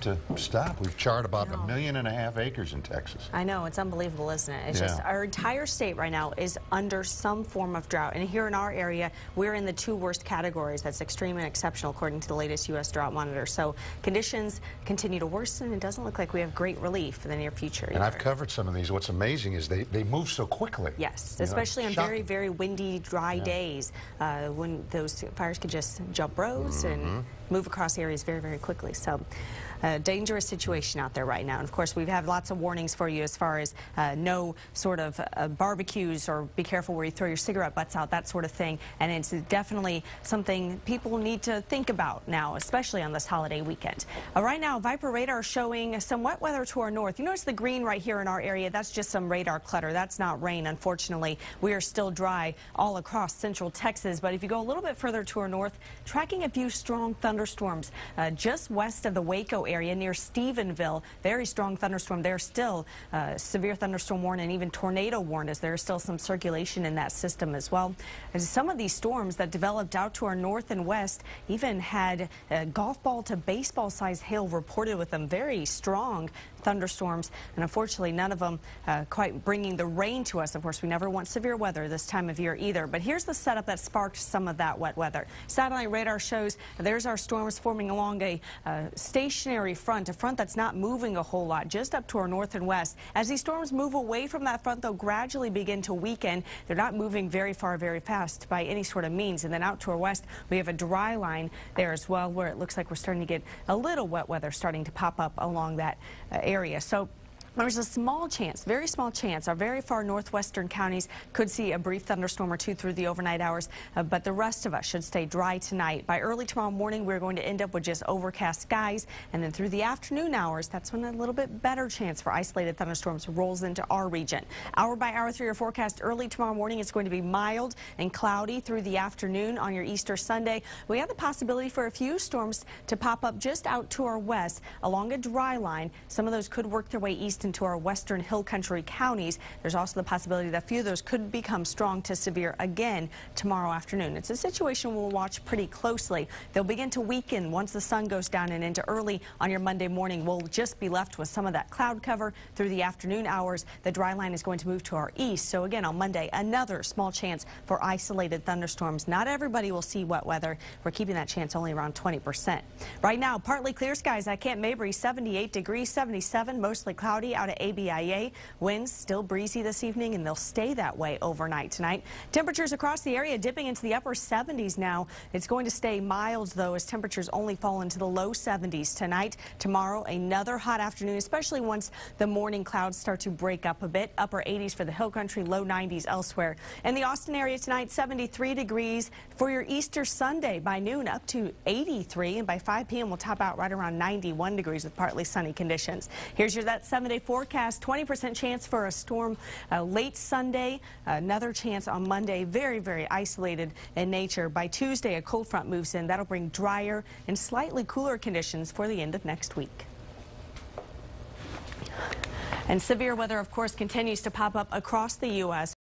to stop. We've charred about 1.5 million acres in Texas. I know, it's unbelievable, isn't it? It's just our entire state right now is under some form of drought. And here in our area, we're in the 2 worst categories. That's extreme and exceptional, according to the latest U.S. Drought Monitor. So conditions continue to worsen. It doesn't look like we have great relief for the near future either. And I've covered some of these. What's amazing is they move so quickly. Yes, especially on very, very windy, dry days when those fires could just jump rows and move across areas very, very quickly. So a dangerous situation out there right now. And of course, we have lots of warnings for you as far as no sort of barbecues or be careful where you throw your cigarette butts out, that sort of thing. And it's definitely something people need to think about now, especially on this holiday weekend. Right now, Viper radar showing some wet weather to our north. You notice the green right here in our area. That's just some radar clutter. That's not rain, unfortunately. We are still dry all across central Texas. But if you go a little bit further to our north, tracking a few strong thunderstorms just west of the Waco area near Stephenville. Very strong thunderstorm there. Still severe thunderstorm warning and even tornado warned, as there is still some circulation in that system as well. And some of these storms that developed out to our north and west even had golf ball to baseball size hail reported with them. Very strong thunderstorms, and unfortunately none of them quite bringing the rain to us. Of course, we never want severe weather this time of year either, but here's the setup that sparked some of that wet weather. Satellite radar shows there's our storms forming along a stationary front, a front that's not moving a whole lot, just up to our north and west. As these storms move away from that front, they'll gradually begin to weaken. They're not moving very far, very fast by any sort of means. And then out to our west, we have a dry line there as well, where it looks like we're starting to get a little wet weather starting to pop up along that area. So there's a small chance, very small chance, our very far northwestern counties could see a brief thunderstorm or two through the overnight hours, but the rest of us should stay dry tonight. By early tomorrow morning, we're going to end up with just overcast skies, and then through the afternoon hours, that's when a little bit better chance for isolated thunderstorms rolls into our region. Hour by hour through your forecast, early tomorrow morning, it's going to be mild and cloudy through the afternoon on your Easter Sunday. We have the possibility for a few storms to pop up just out to our west along a dry line. Some of those could work their way east into our western hill country counties. There's also the possibility that a few of those could become strong to severe again tomorrow afternoon. It's a situation we'll watch pretty closely. They'll begin to weaken once the sun goes down, and into early on your Monday morning, we'll just be left with some of that cloud cover through the afternoon hours. The dry line is going to move to our east. So again, on Monday, another small chance for isolated thunderstorms. Not everybody will see wet weather. We're keeping that chance only around 20%. Right now, partly clear skies at Camp Mabry, 78 degrees, 77, mostly cloudy out at ABIA. Winds still breezy this evening, and they'll stay that way overnight tonight. Temperatures across the area dipping into the upper 70s now. It's going to stay mild, though, as temperatures only fall into the low 70s tonight. Tomorrow, another hot afternoon, especially once the morning clouds start to break up a bit. Upper 80s for the hill country, low 90s elsewhere. In the Austin area tonight, 73 degrees for your Easter Sunday. By noon, up to 83, and by 5 p.m. we'll top out right around 91 degrees with partly sunny conditions. Here's your that 7-day forecast. 20% chance for a storm late Sunday. Another chance on Monday. Very, very isolated in nature. By Tuesday, a cold front moves in. That'll bring drier and slightly cooler conditions for the end of next week. And severe weather, of course, continues to pop up across the U.S.